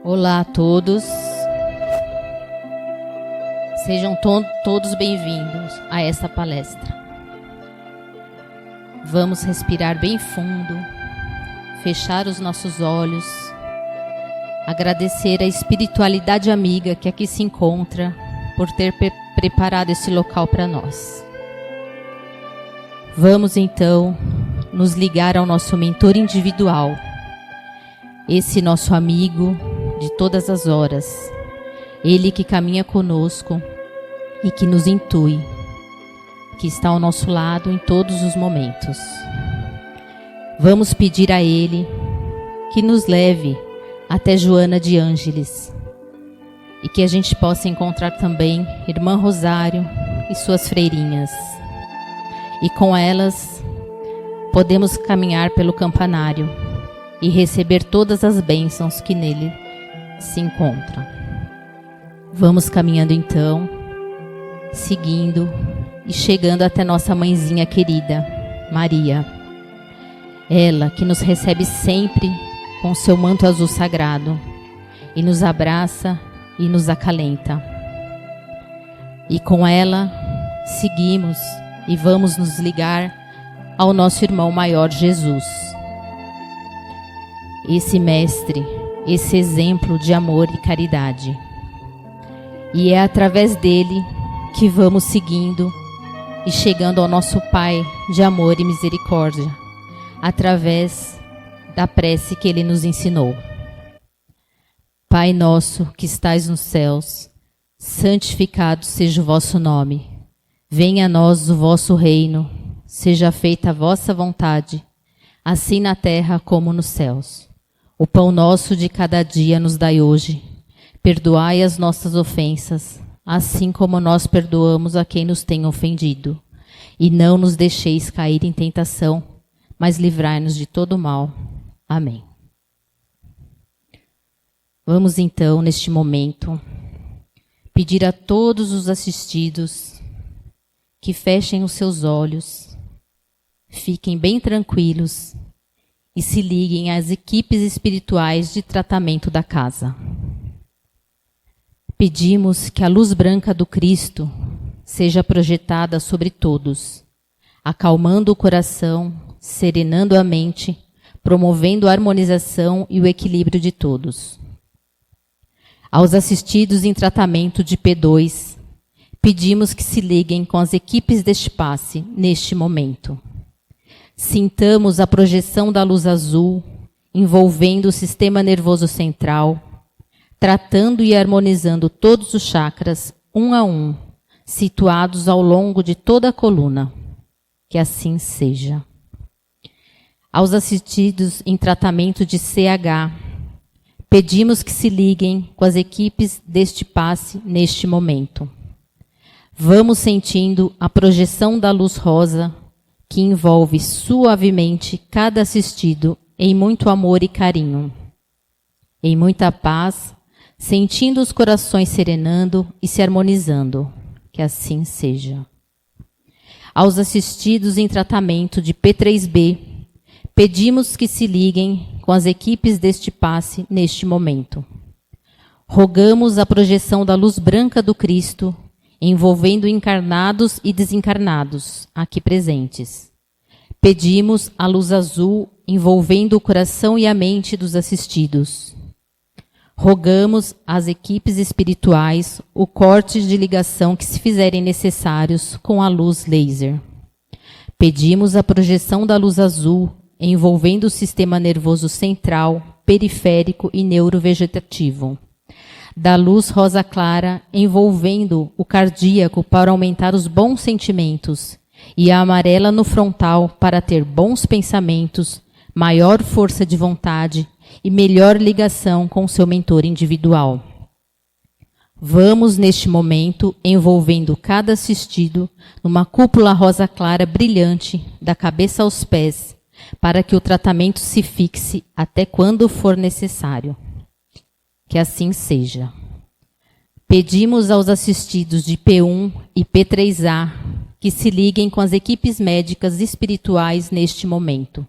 Olá a todos, sejam todos bem-vindos a essa palestra. Vamos respirar bem fundo, fechar os nossos olhos, agradecer a espiritualidade amiga que aqui se encontra por ter preparado esse local para nós. Vamos então nos ligar ao nosso mentor individual, esse nosso amigo de todas as horas, ele que caminha conosco e que nos intui, que está ao nosso lado em todos os momentos. Vamos pedir a ele que nos leve até Joana de Ângeles e que a gente possa encontrar também Irmã Rosário e suas freirinhas. E com elas podemos caminhar pelo campanário e receber todas as bênçãos que nele se encontram. Vamos caminhando então, seguindo e chegando até nossa mãezinha querida, Maria. Ela que nos recebe sempre com seu manto azul sagrado e nos abraça e nos acalenta. E com ela seguimos e vamos nos ligar ao nosso irmão maior Jesus. Esse mestre, esse exemplo de amor e caridade. E é através dele que vamos seguindo e chegando ao nosso Pai de amor e misericórdia, através da prece que ele nos ensinou. Pai nosso que estais nos céus, santificado seja o vosso nome. Venha a nós o vosso reino, seja feita a vossa vontade, assim na terra como nos céus. O pão nosso de cada dia nos dai hoje. Perdoai as nossas ofensas, assim como nós perdoamos a quem nos tem ofendido. E não nos deixeis cair em tentação, mas livrai-nos de todo mal. Amém. Vamos então, neste momento, pedir a todos os assistidos que fechem os seus olhos, fiquem bem tranquilos e se liguem às equipes espirituais de tratamento da casa. Pedimos que a luz branca do Cristo seja projetada sobre todos, acalmando o coração, serenando a mente, promovendo a harmonização e o equilíbrio de todos. Aos assistidos em tratamento de P2, pedimos que se liguem com as equipes deste passe neste momento. Sintamos a projeção da luz azul envolvendo o sistema nervoso central, tratando e harmonizando todos os chakras, um a um, situados ao longo de toda a coluna. Que assim seja. Aos assistidos em tratamento de CH, pedimos que se liguem com as equipes deste passe neste momento. Vamos sentindo a projeção da luz rosa que envolve suavemente cada assistido em muito amor e carinho. Em muita paz, sentindo os corações serenando e se harmonizando. Que assim seja. Aos assistidos em tratamento de P3B, pedimos que se liguem com as equipes deste passe neste momento. Rogamos a projeção da luz branca do Cristo, envolvendo encarnados e desencarnados, aqui presentes. Pedimos a luz azul, envolvendo o coração e a mente dos assistidos. Rogamos às equipes espirituais o corte de ligação que se fizerem necessários com a luz laser. Pedimos a projeção da luz azul, envolvendo o sistema nervoso central, periférico e neurovegetativo. Da luz rosa clara, envolvendo o cardíaco para aumentar os bons sentimentos, e a amarela no frontal para ter bons pensamentos, maior força de vontade e melhor ligação com seu mentor individual. Vamos, neste momento, envolvendo cada assistido numa cúpula rosa clara brilhante, da cabeça aos pés, para que o tratamento se fixe até quando for necessário. Que assim seja. Pedimos aos assistidos de P1 e P3A que se liguem com as equipes médicas espirituais neste momento.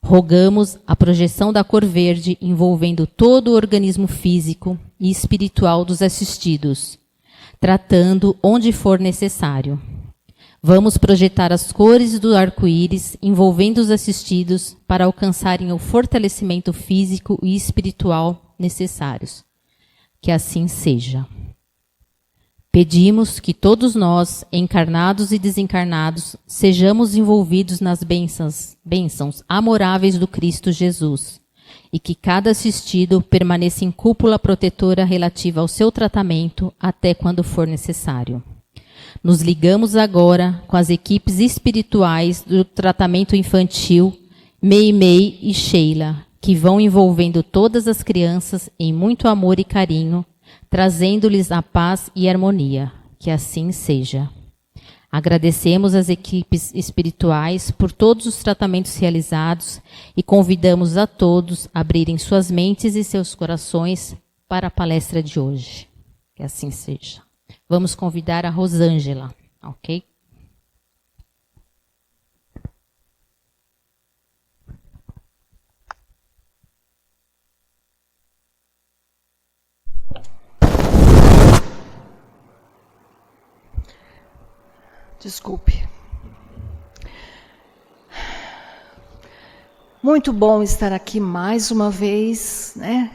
Rogamos a projeção da cor verde envolvendo todo o organismo físico e espiritual dos assistidos, tratando onde for necessário. Vamos projetar as cores do arco-íris envolvendo os assistidos para alcançarem o fortalecimento físico e espiritual necessários. Que assim seja. Pedimos que todos nós, encarnados e desencarnados, sejamos envolvidos nas bênçãos amoráveis do Cristo Jesus, e que cada assistido permaneça em cúpula protetora relativa ao seu tratamento até quando for necessário. Nos ligamos agora com as equipes espirituais do tratamento infantil, Meimei e Sheila, que vão envolvendo todas as crianças em muito amor e carinho, trazendo-lhes a paz e harmonia. Que assim seja. Agradecemos às equipes espirituais por todos os tratamentos realizados e convidamos a todos a abrirem suas mentes e seus corações para a palestra de hoje. Que assim seja. Vamos convidar a Rosângela, ok? Desculpe. Muito bom estar aqui mais uma vez, né?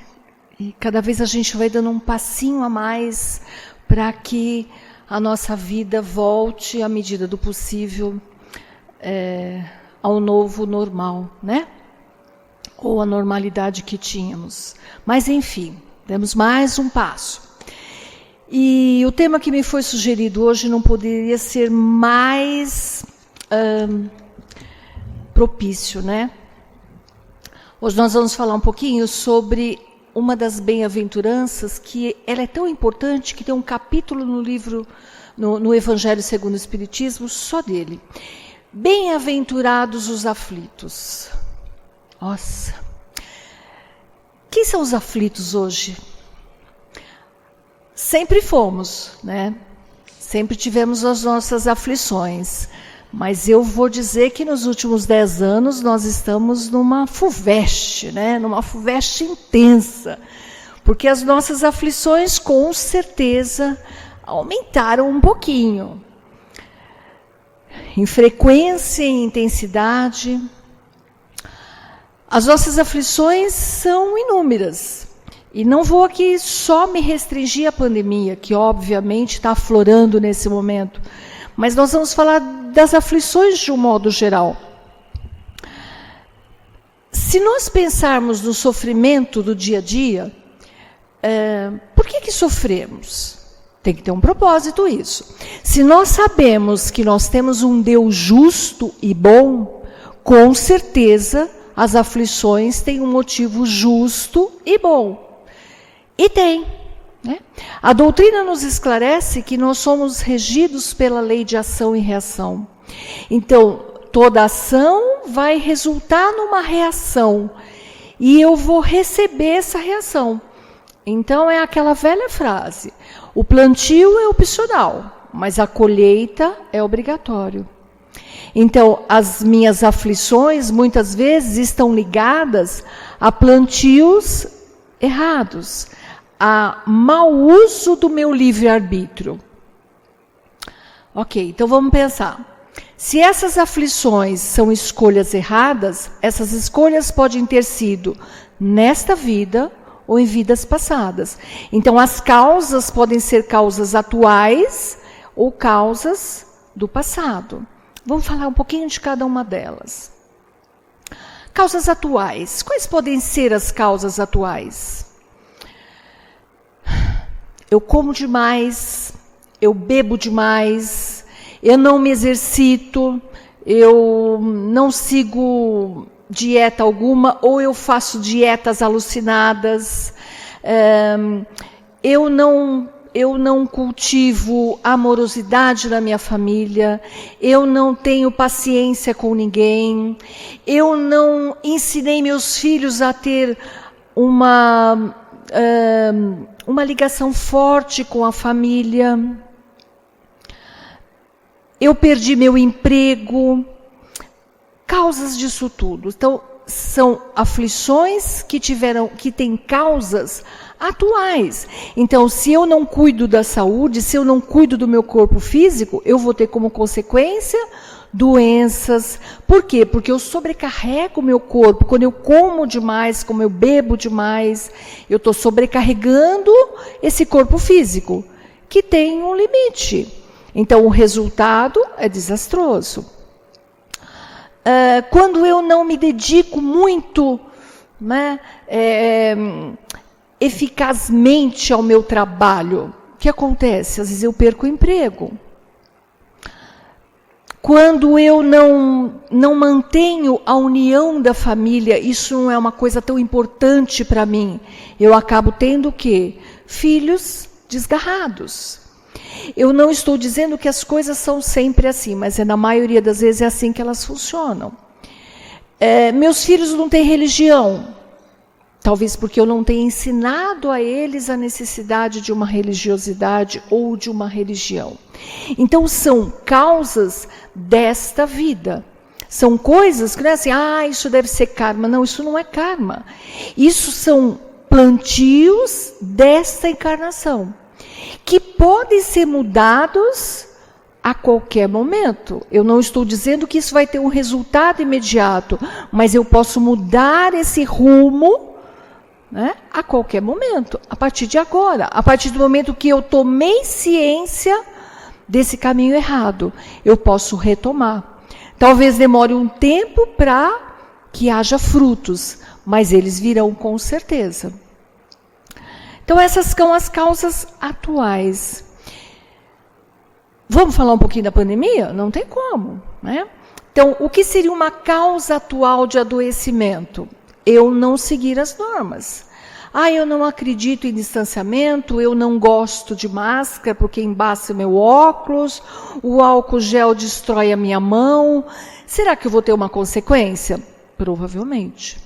E cada vez a gente vai dando um passinho a mais para que a nossa vida volte, à medida do possível, ao novo normal, né? Ou a normalidade que tínhamos. Mas, enfim, demos mais um passo. E o tema que me foi sugerido hoje não poderia ser mais propício, né? Hoje nós vamos falar um pouquinho sobre uma das bem-aventuranças, que ela é tão importante que tem um capítulo no livro, no Evangelho segundo o Espiritismo, só dele. Bem-aventurados os aflitos. Nossa! Quem são os aflitos hoje? Sempre fomos, né? Sempre tivemos as nossas aflições. Mas eu vou dizer que nos últimos 10 anos nós estamos numa FUVEST, né? Numa FUVEST intensa. Porque as nossas aflições, com certeza, aumentaram um pouquinho. Em frequência e intensidade. As nossas aflições são inúmeras. E não vou aqui só me restringir à pandemia, que obviamente está aflorando nesse momento, mas nós vamos falar das aflições de um modo geral. Se nós pensarmos no sofrimento do dia a dia, por que sofremos? Tem que ter um propósito isso. Se nós sabemos que nós temos um Deus justo e bom, com certeza as aflições têm um motivo justo e bom. E tem. Né? A doutrina nos esclarece que nós somos regidos pela lei de ação e reação. Então, toda ação vai resultar numa reação. E eu vou receber essa reação. Então, é aquela velha frase. O plantio é opcional, mas a colheita é obrigatório. Então, as minhas aflições, muitas vezes, estão ligadas a plantios errados, a mau uso do meu livre-arbítrio. Ok, então vamos pensar. Se essas aflições são escolhas erradas, essas escolhas podem ter sido nesta vida ou em vidas passadas. Então, as causas podem ser causas atuais ou causas do passado. Vamos falar um pouquinho de cada uma delas. Causas atuais. Quais podem ser as causas atuais? Eu como demais, eu bebo demais, eu não me exercito, eu não sigo dieta alguma, ou eu faço dietas alucinadas, eu não cultivo amorosidade na minha família, eu não tenho paciência com ninguém, eu não ensinei meus filhos a ter uma ligação forte com a família. Eu perdi meu emprego. Causas disso tudo. Então, são aflições que têm causas atuais. Então, se eu não cuido da saúde, se eu não cuido do meu corpo físico, eu vou ter como consequência doenças. Por quê? Porque eu sobrecarrego o meu corpo. Quando eu como demais, como eu bebo demais, eu estou sobrecarregando esse corpo físico, que tem um limite. Então, o resultado é desastroso. Quando eu não me dedico muito, né, eficazmente ao meu trabalho, o que acontece? Às vezes eu perco o emprego. Quando eu não mantenho a união da família, isso não é uma coisa tão importante para mim, eu acabo tendo o quê? Filhos desgarrados. Eu não estou dizendo que as coisas são sempre assim, mas na maioria das vezes é assim que elas funcionam. Meus filhos não têm religião, talvez porque eu não tenha ensinado a eles a necessidade de uma religiosidade ou de uma religião. Então, são causas desta vida. São coisas que não é assim, isso deve ser karma. Não, isso não é karma. Isso são plantios desta encarnação, que podem ser mudados a qualquer momento. Eu não estou dizendo que isso vai ter um resultado imediato, mas eu posso mudar esse rumo, né, a qualquer momento, a partir de agora. A partir do momento que eu tomei ciência desse caminho errado, eu posso retomar. Talvez demore um tempo para que haja frutos, mas eles virão com certeza. Então, essas são as causas atuais. Vamos falar um pouquinho da pandemia? Não tem como, né? Então, o que seria uma causa atual de adoecimento? Eu não seguir as normas. Eu não acredito em distanciamento, eu não gosto de máscara porque embaça o meu óculos, o álcool gel destrói a minha mão. Será que eu vou ter uma consequência? Provavelmente.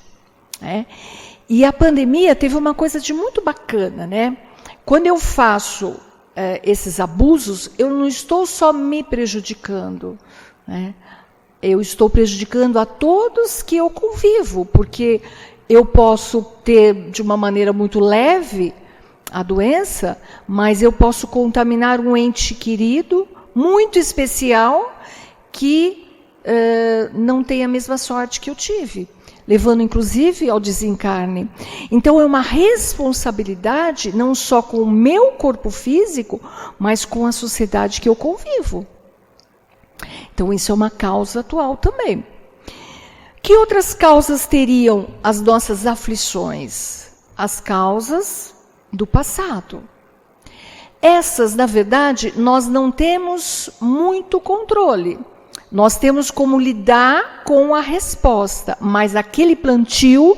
E a pandemia teve uma coisa de muito bacana, né? Quando eu faço esses abusos, eu não estou só me prejudicando, né? Eu estou prejudicando a todos que eu convivo, porque eu posso ter de uma maneira muito leve a doença, mas eu posso contaminar um ente querido, muito especial, que não tem a mesma sorte que eu tive, levando inclusive ao desencarne. Então é uma responsabilidade não só com o meu corpo físico, mas com a sociedade que eu convivo. Então isso é uma causa atual também. Que outras causas teriam as nossas aflições? As causas do passado. Essas, na verdade, nós não temos muito controle. Nós temos como lidar com a resposta, mas aquele plantio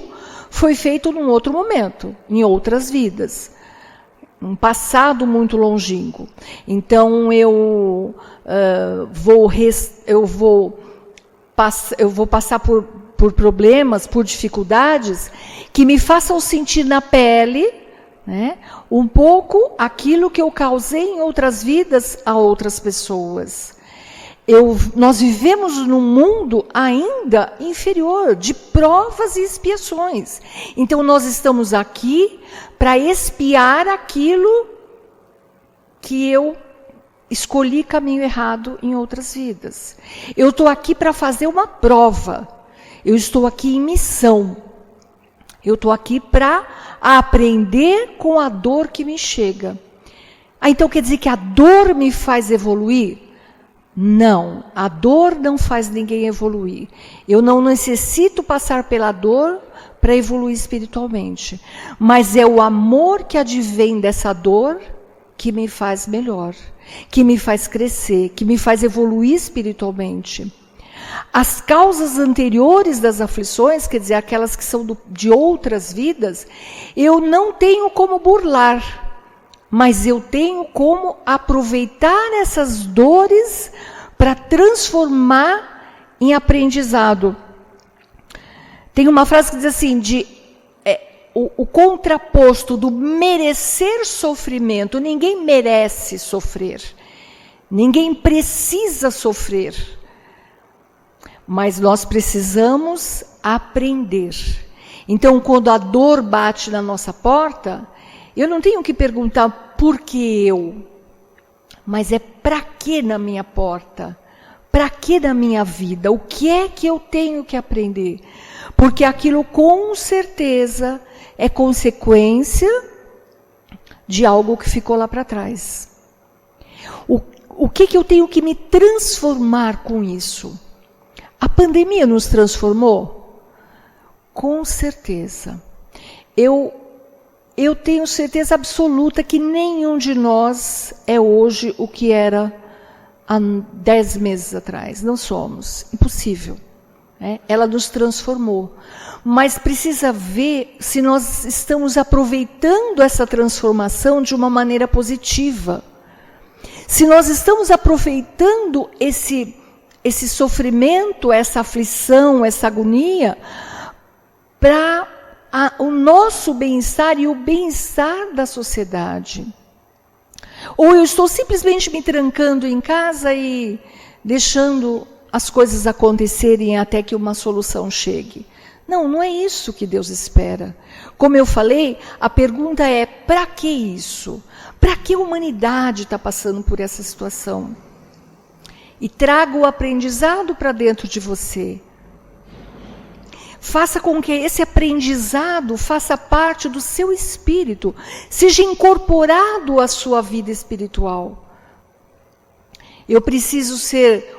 foi feito num outro momento, em outras vidas, um passado muito longínquo. Então eu vou passar por problemas, por dificuldades que me façam sentir na pele, né, um pouco aquilo que eu causei em outras vidas a outras pessoas. Nós vivemos num mundo ainda inferior, de provas e expiações. Então, nós estamos aqui para expiar aquilo que eu escolhi caminho errado em outras vidas. Eu estou aqui para fazer uma prova. Eu estou aqui em missão. Eu estou aqui para aprender com a dor que me chega. Então, quer dizer que a dor me faz evoluir? Não, a dor não faz ninguém evoluir. Eu não necessito passar pela dor para evoluir espiritualmente. Mas é o amor que advém dessa dor que me faz melhor, que me faz crescer, que me faz evoluir espiritualmente. As causas anteriores das aflições, quer dizer, aquelas que são de outras vidas, eu não tenho como burlar. Mas eu tenho como aproveitar essas dores para transformar em aprendizado. Tem uma frase que diz assim, o contraposto do merecer sofrimento. Ninguém merece sofrer. Ninguém precisa sofrer. mas nós precisamos aprender. Então, quando a dor bate na nossa porta, eu não tenho que perguntar por que eu, mas é para que na minha porta? Para que na minha vida? O que é que eu tenho que aprender? Porque aquilo com certeza é consequência de algo que ficou lá para trás. O que eu tenho que me transformar com isso? A pandemia nos transformou? Com certeza. Eu tenho certeza absoluta que nenhum de nós é hoje o que era há 10 meses atrás. Não somos. Impossível. Ela nos transformou. Mas precisa ver se nós estamos aproveitando essa transformação de uma maneira positiva. Se nós estamos aproveitando esse sofrimento, essa aflição, essa agonia, para o nosso bem-estar e o bem-estar da sociedade. Ou eu estou simplesmente me trancando em casa e deixando as coisas acontecerem até que uma solução chegue. Não, não é isso que Deus espera. Como eu falei, a pergunta é, para que isso? Para que a humanidade está passando por essa situação? E traga o aprendizado para dentro de você. Faça com que esse aprendizado faça parte do seu espírito, seja incorporado à sua vida espiritual. Eu preciso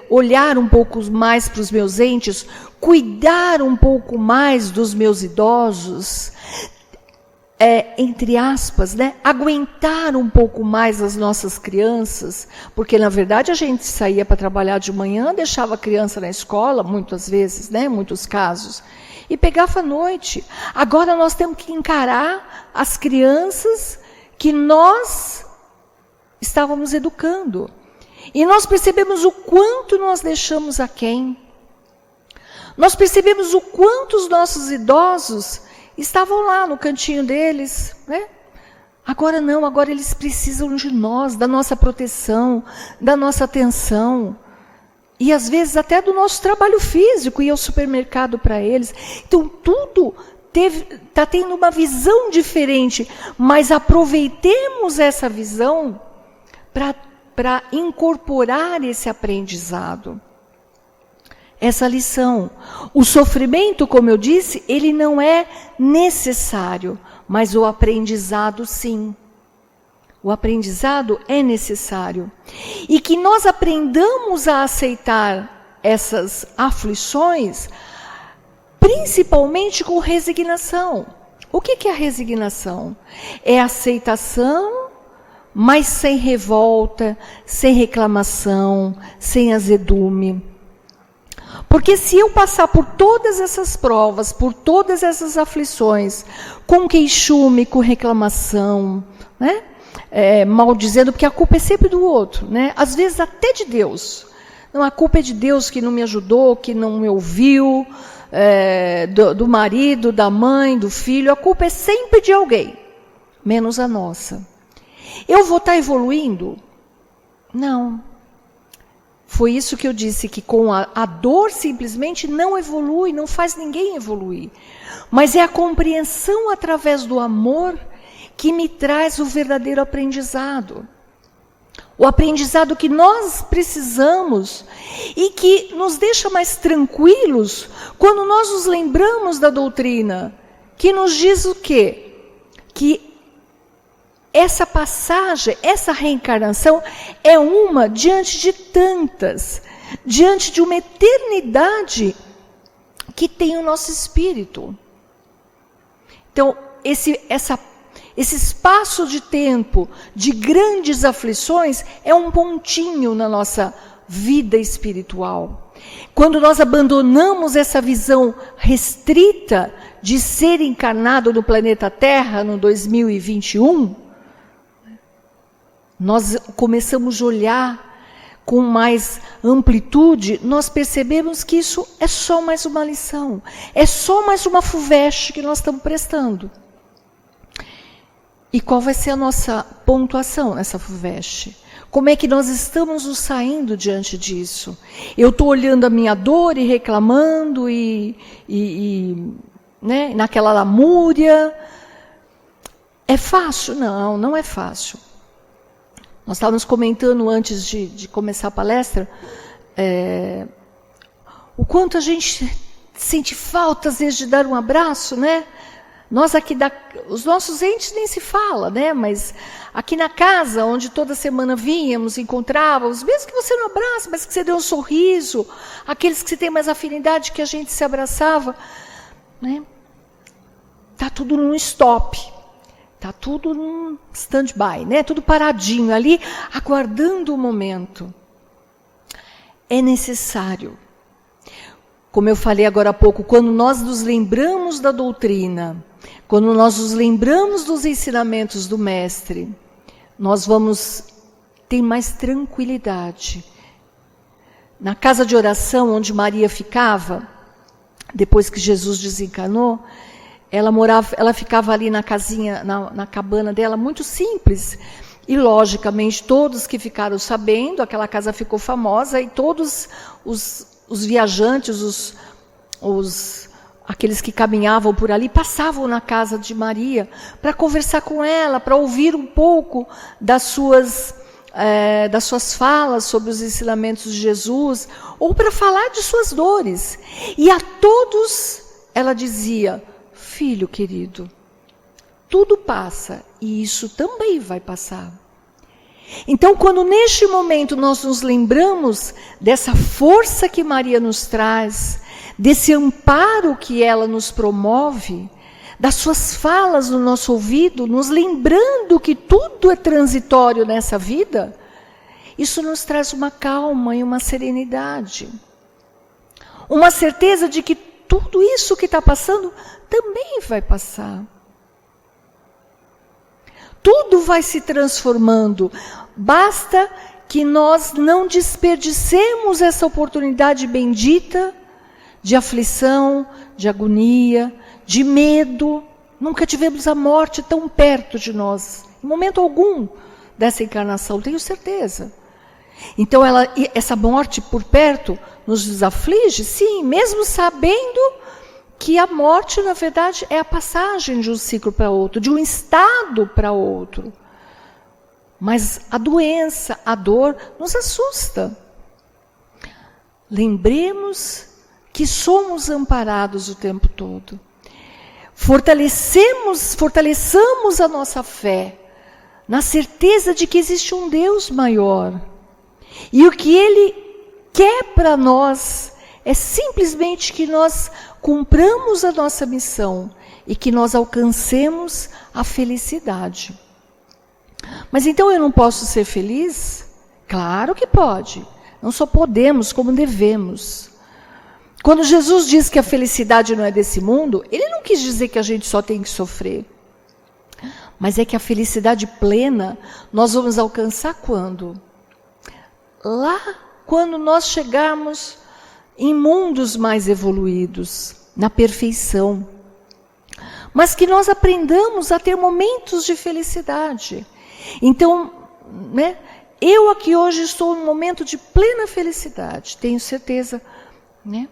olhar um pouco mais para os meus entes, cuidar um pouco mais dos meus idosos, entre aspas, aguentar um pouco mais as nossas crianças, porque na verdade a gente saía para trabalhar de manhã, deixava a criança na escola, muitas vezes, muitos casos, e pegava à noite. Agora nós temos que encarar as crianças que nós estávamos educando. E nós percebemos o quanto nós deixamos aquém. Nós percebemos o quanto os nossos idosos estavam lá no cantinho deles, Agora não, agora eles precisam de nós, da nossa proteção, da nossa atenção. E às vezes até do nosso trabalho físico, ir ao supermercado para eles. Então tudo está tendo uma visão diferente, mas aproveitemos essa visão para incorporar esse aprendizado, essa lição. O sofrimento, como eu disse, ele não é necessário, mas o aprendizado sim. O aprendizado é necessário. E que nós aprendamos a aceitar essas aflições, principalmente com resignação. O que é a resignação? É a aceitação, mas sem revolta, sem reclamação, sem azedume. Porque se eu passar por todas essas provas, por todas essas aflições, com queixume, com reclamação, maldizendo, porque a culpa é sempre do outro, às vezes até de Deus. Não, a culpa é de Deus que não me ajudou, que não me ouviu, do marido, da mãe, do filho. A culpa é sempre de alguém, menos a nossa. Eu vou estar evoluindo? Não. Foi isso que eu disse, que com a dor simplesmente não evolui, não faz ninguém evoluir. Mas é a compreensão através do amor que me traz o verdadeiro aprendizado. O aprendizado que nós precisamos e que nos deixa mais tranquilos quando nós nos lembramos da doutrina, que nos diz o quê? Que essa passagem, essa reencarnação é uma diante de tantas, diante de uma eternidade que tem o nosso espírito. Então, esse espaço de tempo de grandes aflições é um pontinho na nossa vida espiritual. Quando nós abandonamos essa visão restrita de ser encarnado no planeta Terra no 2021, nós começamos a olhar com mais amplitude, nós percebemos que isso é só mais uma lição, é só mais uma FUVEST que nós estamos prestando. E qual vai ser a nossa pontuação nessa FUVEST? Como é que nós estamos nos saindo diante disso? Eu estou olhando a minha dor e reclamando né, naquela lamúria. É fácil? Não, não é fácil. Nós estávamos comentando antes de começar a palestra, o quanto a gente sente falta, às vezes, de dar um abraço, né? Nós aqui, os nossos entes nem se fala, né? Mas aqui na casa, onde toda semana vínhamos, encontrávamos, mesmo que você não abraça, mas que você dê um sorriso, aqueles que você tem mais afinidade, que a gente se abraçava, né? Tá tudo num stop, tá tudo num stand-by, né? Tudo paradinho ali, aguardando o momento. É necessário. Como eu falei agora há pouco, quando nós nos lembramos da doutrina, quando nós nos lembramos dos ensinamentos do Mestre, nós vamos ter mais tranquilidade. Na casa de oração onde Maria ficava, depois que Jesus desencarnou, ela ficava ali na casinha, na cabana dela, muito simples. E, logicamente, todos que ficaram sabendo, aquela casa ficou famosa, e todos os viajantes, aqueles que caminhavam por ali, passavam na casa de Maria para conversar com ela, para ouvir um pouco das suas falas sobre os ensinamentos de Jesus, ou para falar de suas dores. E a todos ela dizia: filho querido, tudo passa e isso também vai passar. Então, quando neste momento nós nos lembramos dessa força que Maria nos traz, desse amparo que ela nos promove, das suas falas no nosso ouvido, nos lembrando que tudo é transitório nessa vida, isso nos traz uma calma e uma serenidade. Uma certeza de que tudo isso que está passando também vai passar. Tudo vai se transformando. Basta que nós não desperdicemos essa oportunidade bendita de aflição, de agonia, de medo. Nunca tivemos a morte tão perto de nós, em momento algum dessa encarnação, tenho certeza. Então, essa morte por perto nos desaflige? Sim, mesmo sabendo que a morte, na verdade, é a passagem de um ciclo para outro, de um estado para outro. Mas a doença, a dor, nos assusta. Lembremos que somos amparados o tempo todo. Fortaleçamos a nossa fé, na certeza de que existe um Deus maior. E o que Ele quer para nós é simplesmente que nós cumpramos a nossa missão e que nós alcancemos a felicidade. Mas então eu não posso ser feliz? Claro que pode. Não só podemos, como devemos. Quando Jesus diz que a felicidade não é desse mundo, Ele não quis dizer que a gente só tem que sofrer. Mas é que a felicidade plena nós vamos alcançar quando? Lá quando nós chegarmos em mundos mais evoluídos, na perfeição. Mas que nós aprendamos a ter momentos de felicidade. Então, né, eu aqui hoje estou num momento de plena felicidade, tenho certeza, né,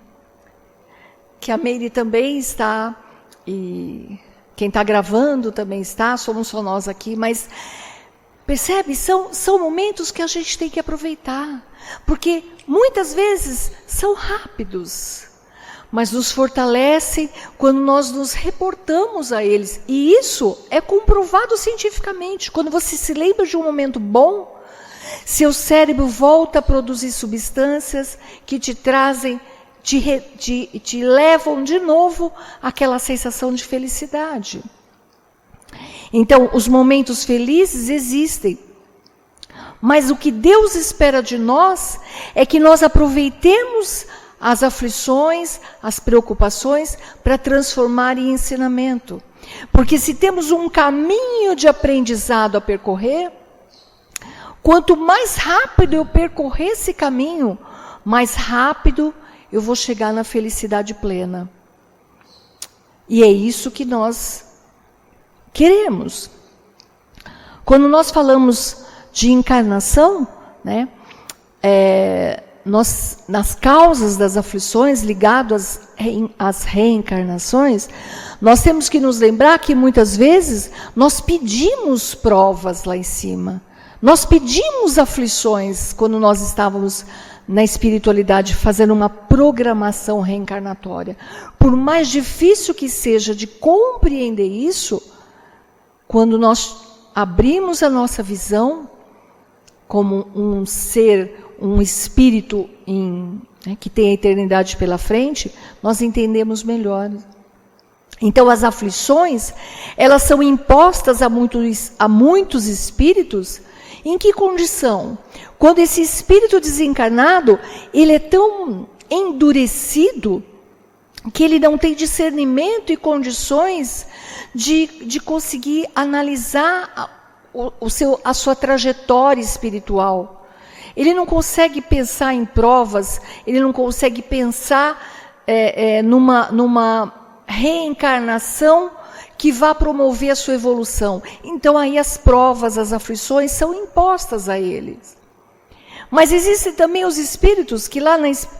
que a Meire também está, e quem está gravando também está, somos só nós aqui, mas percebe, são momentos que a gente tem que aproveitar, porque muitas vezes são rápidos, mas nos fortalecem quando nós nos reportamos a eles. E isso é comprovado cientificamente. Quando você se lembra de um momento bom, seu cérebro volta a produzir substâncias que te trazem, te levam de novo àquela sensação de felicidade. Então, os momentos felizes existem. Mas o que Deus espera de nós é que nós aproveitemos as aflições, as preocupações, para transformar em ensinamento. Porque se temos um caminho de aprendizado a percorrer, quanto mais rápido eu percorrer esse caminho, mais rápido eu vou chegar na felicidade plena. E é isso que nós queremos. Quando nós falamos de encarnação, né, nós, nas causas das aflições ligadas às reencarnações, nós temos que nos lembrar que muitas vezes nós pedimos provas lá em cima. Nós pedimos aflições quando nós estávamos na espiritualidade fazendo uma programação reencarnatória. Por mais difícil que seja de compreender isso, quando nós abrimos a nossa visão como um ser, um espírito que tem a eternidade pela frente, nós entendemos melhor. Então, as aflições, elas são impostas a muitos espíritos. Em que condição? Quando esse espírito desencarnado, ele é tão endurecido que ele não tem discernimento e condições de conseguir analisar a sua trajetória espiritual. Ele não consegue pensar em provas, ele não consegue pensar numa reencarnação que vá promover a sua evolução. Então aí as provas, as aflições são impostas a eles. Mas existem também os espíritos que lá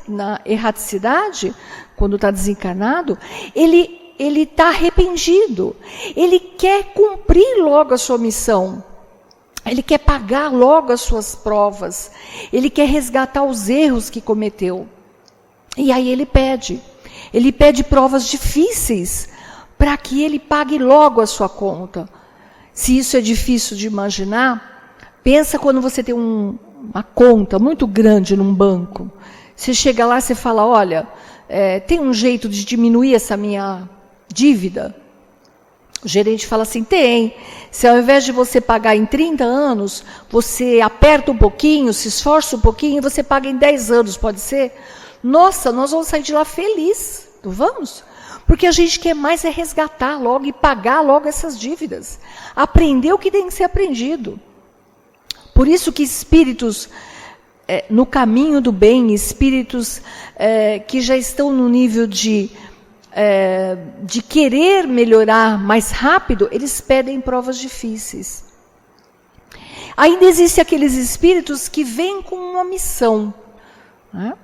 na erraticidade, quando está desencarnado, ele está arrependido. Ele quer cumprir logo a sua missão. Ele quer pagar logo as suas provas. Ele quer resgatar os erros que cometeu. E aí ele pede. Ele pede provas difíceis para que ele pague logo a sua conta. Se isso é difícil de imaginar, pensa quando você tem uma conta muito grande num banco. Você chega lá e você fala, olha, tem um jeito de diminuir essa minha dívida? O gerente fala assim, tem. Se ao invés de você pagar em 30 anos, você aperta um pouquinho, se esforça um pouquinho, você paga em 10 anos, pode ser? Nossa, nós vamos sair de lá felizes, não vamos? Porque a gente quer mais resgatar logo e pagar logo essas dívidas. Aprender o que tem que ser aprendido. Por isso que espíritos no caminho do bem, espíritos que já estão no nível de querer melhorar mais rápido, eles pedem provas difíceis. Ainda existem aqueles espíritos que vêm com uma missão, né?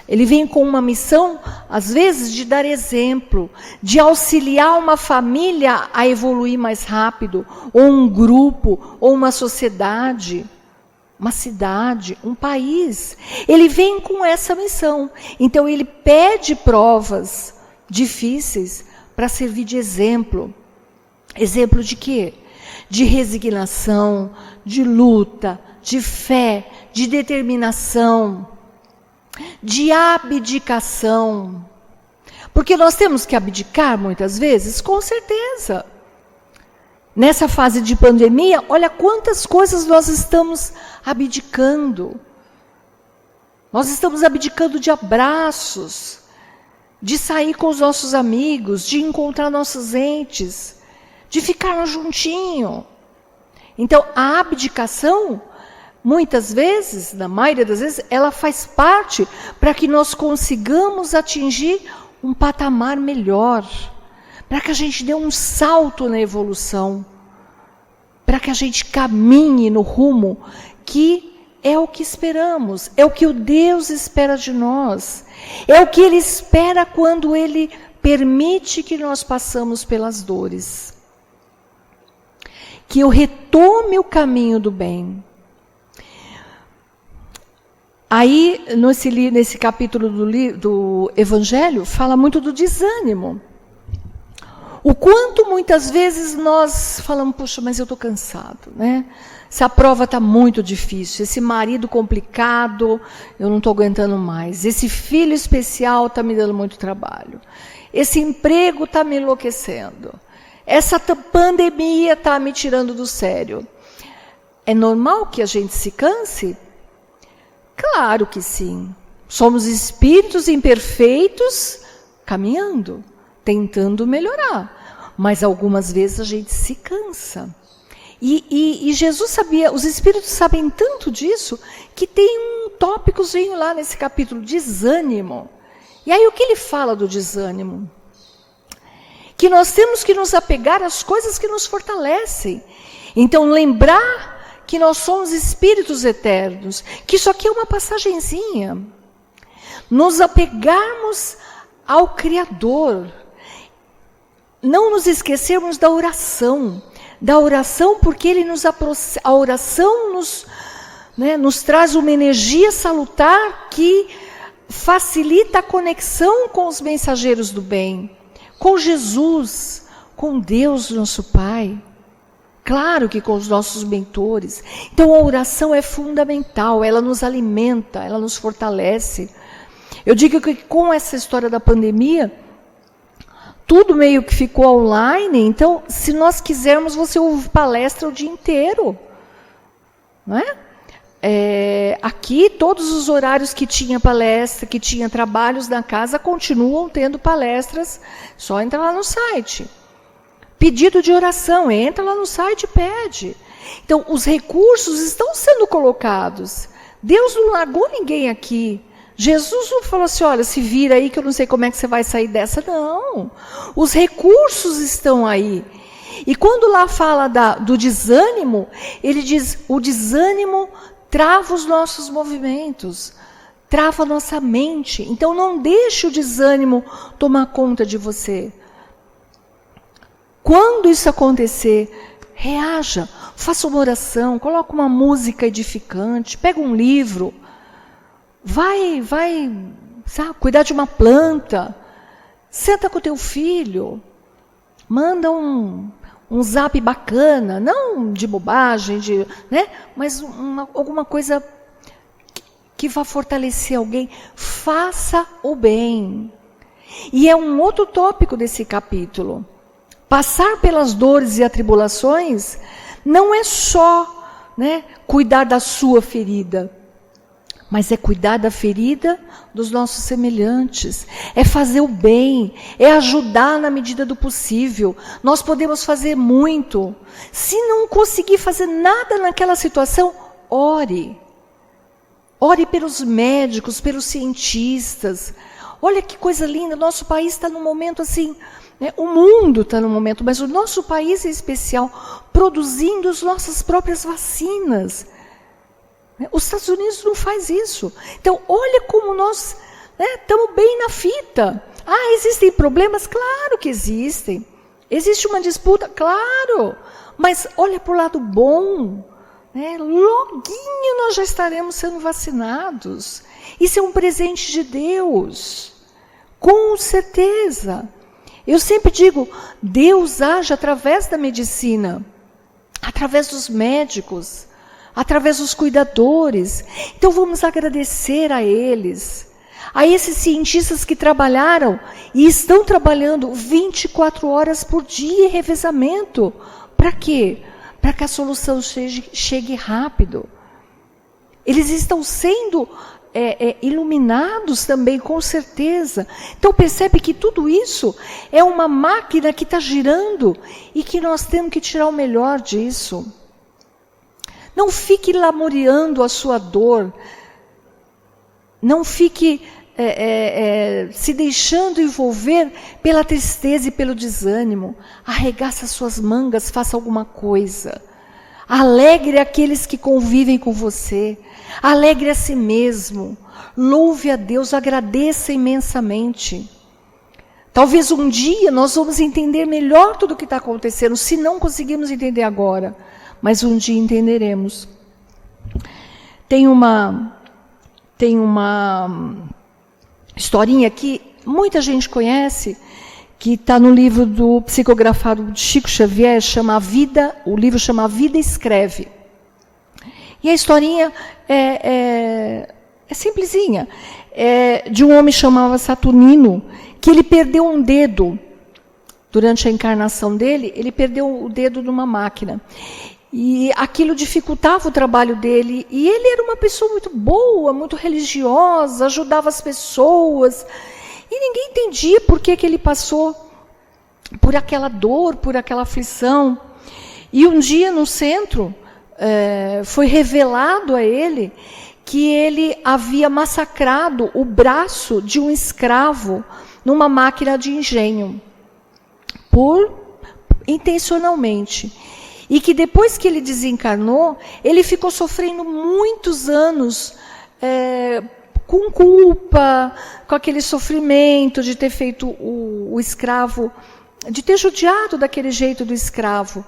Ele vem com uma missão, às vezes, de dar exemplo, de auxiliar uma família a evoluir mais rápido, ou um grupo, ou uma sociedade, uma cidade, um país. Ele vem com essa missão. Então, ele pede provas difíceis para servir de exemplo. Exemplo de quê? De resignação, de luta, de fé, de determinação, de abdicação. Porque nós temos que abdicar muitas vezes? Com certeza. Nessa fase de pandemia, olha quantas coisas nós estamos abdicando. Nós estamos abdicando de abraços, de sair com os nossos amigos, de encontrar nossos entes, de ficar juntinho. Então, a abdicação, muitas vezes, na maioria das vezes, ela faz parte para que nós consigamos atingir um patamar melhor, para que a gente dê um salto na evolução, para que a gente caminhe no rumo que é o que esperamos, é o que o Deus espera de nós, é o que Ele espera quando Ele permite que nós passamos pelas dores. Que eu retome o caminho do bem. Aí, nesse capítulo do Evangelho, fala muito do desânimo. O quanto muitas vezes nós falamos, poxa, mas eu estou cansado, né? Essa prova está muito difícil, esse marido complicado, eu não estou aguentando mais. Esse filho especial está me dando muito trabalho. Esse emprego está me enlouquecendo. Essa pandemia está me tirando do sério. É normal que a gente se canse? Claro que sim. Somos espíritos imperfeitos caminhando, tentando melhorar. Mas algumas vezes a gente se cansa. E Jesus sabia, os espíritos sabem tanto disso, que tem um tópicozinho lá nesse capítulo, desânimo. E aí o que ele fala do desânimo? Que nós temos que nos apegar às coisas que nos fortalecem. Então, lembrar que nós somos espíritos eternos, que isso aqui é uma passagenzinha. Nos apegarmos ao Criador. Não nos esquecermos da oração. Da oração, porque a oração nos traz uma energia salutar que facilita a conexão com os mensageiros do bem, com Jesus, com Deus, nosso Pai. Claro que com os nossos mentores. Então a oração é fundamental, ela nos alimenta, ela nos fortalece. Eu digo que com essa história da pandemia, tudo meio que ficou online, então se nós quisermos, você ouve palestra o dia inteiro. Não é? Aqui, todos os horários que tinha palestra, que tinha trabalhos na casa, continuam tendo palestras, só entra lá no site. Pedido de oração, entra lá no site e pede. Então, os recursos estão sendo colocados. Deus não largou ninguém aqui. Jesus não falou assim, olha, se vira aí que eu não sei como é que você vai sair dessa. Não. Os recursos estão aí. E quando lá fala do desânimo, ele diz, o desânimo trava os nossos movimentos, trava a nossa mente. Então não deixe o desânimo tomar conta de você. Quando isso acontecer, reaja, faça uma oração, coloque uma música edificante, pega um livro, vai, sabe, cuidar de uma planta, senta com o teu filho, manda um zap bacana, não de bobagem, mas alguma coisa que vá fortalecer alguém. Faça o bem. E é um outro tópico desse capítulo. Passar pelas dores e atribulações não é só cuidar da sua ferida, mas é cuidar da ferida dos nossos semelhantes, é fazer o bem, é ajudar na medida do possível. Nós podemos fazer muito. Se não conseguir fazer nada naquela situação, ore. Ore pelos médicos, pelos cientistas. Olha que coisa linda, nosso país está num momento assim, o mundo está num momento, mas o nosso país em especial, produzindo as nossas próprias vacinas. Os Estados Unidos não faz isso. Então, olha como nós estamos bem na fita. Ah, existem problemas? Claro que existem. Existe uma disputa? Claro. Mas olha para o lado bom. Loguinho nós já estaremos sendo vacinados. Isso é um presente de Deus. Com certeza. Eu sempre digo, Deus age através da medicina, através dos médicos, através dos cuidadores. Então vamos agradecer a eles, a esses cientistas que trabalharam e estão trabalhando 24 horas por dia em revezamento. Para quê? Para que a solução chegue rápido. Eles estão sendo iluminados também, com certeza. Então percebe que tudo isso é uma máquina que está girando e que nós temos que tirar o melhor disso. Não fique lamuriando a sua dor. Não fique se deixando envolver pela tristeza e pelo desânimo. Arregaça suas mangas, faça alguma coisa. Alegre aqueles que convivem com você. Alegre a si mesmo. Louve a Deus, agradeça imensamente. Talvez um dia nós vamos entender melhor tudo o que está acontecendo, se não conseguimos entender agora. Mas um dia entenderemos. Tem uma historinha que muita gente conhece, que está no livro do psicografado de Chico Xavier, o livro chama A Vida Escreve. E a historinha é simplesinha. É de um homem chamado Saturnino, que ele perdeu um dedo. Durante a encarnação dele, ele perdeu o dedo numa máquina. E aquilo dificultava o trabalho dele. E ele era uma pessoa muito boa, muito religiosa, ajudava as pessoas. E ninguém entendia por que ele passou por aquela dor, por aquela aflição. E um dia no centro, foi revelado a ele que ele havia massacrado o braço de um escravo numa máquina de engenho. Intencionalmente. E que depois que ele desencarnou, ele ficou sofrendo muitos anos com culpa, com aquele sofrimento de ter feito o escravo, de ter judiado daquele jeito do escravo.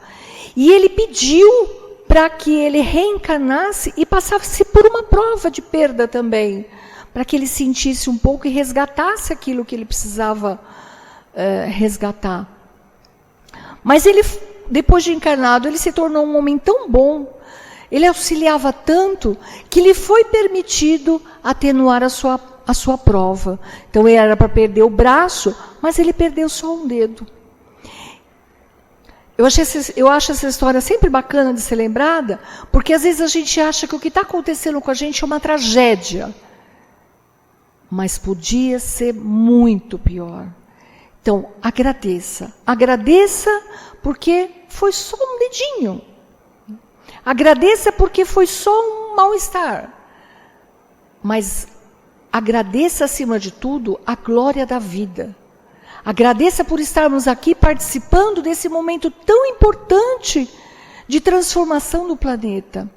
E ele pediu para que ele reencarnasse e passasse por uma prova de perda também, para que ele sentisse um pouco e resgatasse aquilo que ele precisava resgatar. Mas ele, depois de encarnado, ele se tornou um homem tão bom, ele auxiliava tanto, que lhe foi permitido atenuar a sua prova. Então ele era para perder o braço, mas ele perdeu só um dedo. Eu acho essa história sempre bacana de ser lembrada, porque às vezes a gente acha que o que está acontecendo com a gente é uma tragédia. Mas podia ser muito pior. Então, agradeça. Agradeça porque foi só um dedinho. Agradeça porque foi só um mal-estar. Mas agradeça, acima de tudo, a glória da vida. Agradeça por estarmos aqui participando desse momento tão importante de transformação do planeta.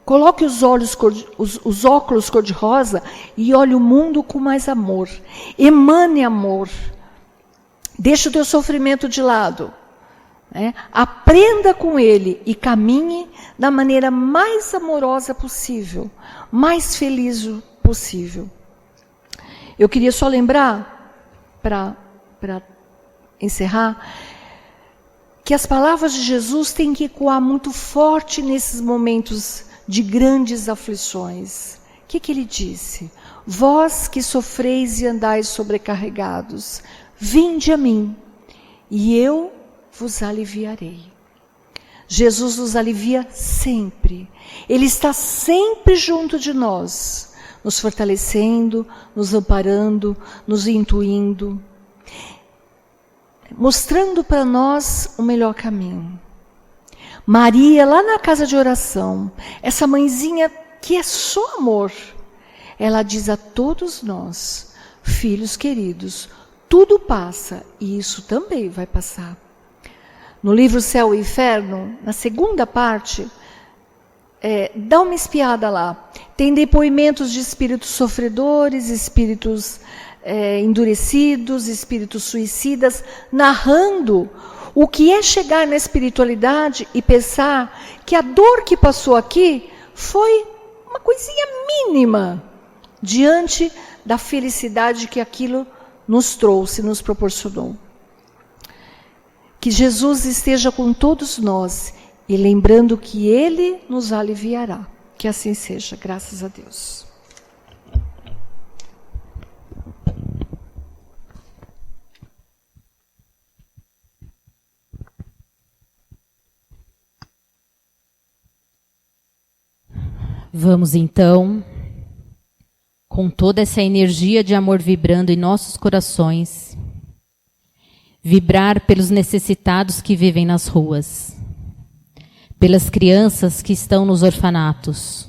Coloque os óculos cor-de-rosa e olhe o mundo com mais amor. Emane amor. Deixe o teu sofrimento de lado. Aprenda com ele e caminhe da maneira mais amorosa possível, mais feliz possível. Eu queria só lembrar, para encerrar, que as palavras de Jesus têm que ecoar muito forte nesses momentos de grandes aflições. O que ele disse? Vós que sofreis e andais sobrecarregados, vinde a mim, e eu vos aliviarei. Jesus nos alivia sempre. Ele está sempre junto de nós, nos fortalecendo, nos amparando, nos intuindo, mostrando para nós o melhor caminho. Maria, lá na casa de oração, essa mãezinha que é só amor, ela diz a todos nós, filhos queridos, tudo passa e isso também vai passar. No livro Céu e Inferno, na segunda parte, dá uma espiada lá. Tem depoimentos de espíritos sofredores, espíritos endurecidos, espíritos suicidas, narrando o que é chegar na espiritualidade e pensar que a dor que passou aqui foi uma coisinha mínima diante da felicidade que aquilo nos trouxe, nos proporcionou. Que Jesus esteja com todos nós e lembrando que Ele nos aliviará. Que assim seja, graças a Deus. Vamos então, com toda essa energia de amor vibrando em nossos corações, vibrar pelos necessitados que vivem nas ruas, pelas crianças que estão nos orfanatos,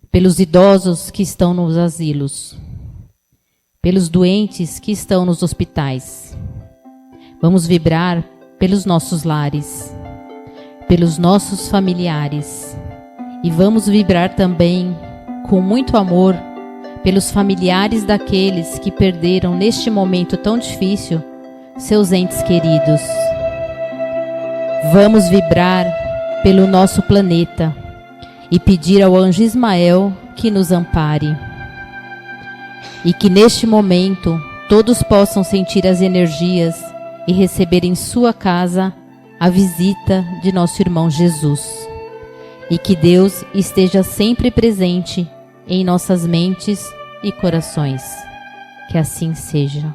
pelos idosos que estão nos asilos, pelos doentes que estão nos hospitais. Vamos vibrar pelos nossos lares, pelos nossos familiares. E vamos vibrar também, com muito amor, pelos familiares daqueles que perderam neste momento tão difícil seus entes queridos. Vamos vibrar pelo nosso planeta e pedir ao anjo Ismael que nos ampare. E que neste momento todos possam sentir as energias e receber em sua casa a visita de nosso irmão Jesus. E que Deus esteja sempre presente em nossas mentes e corações. Que assim seja.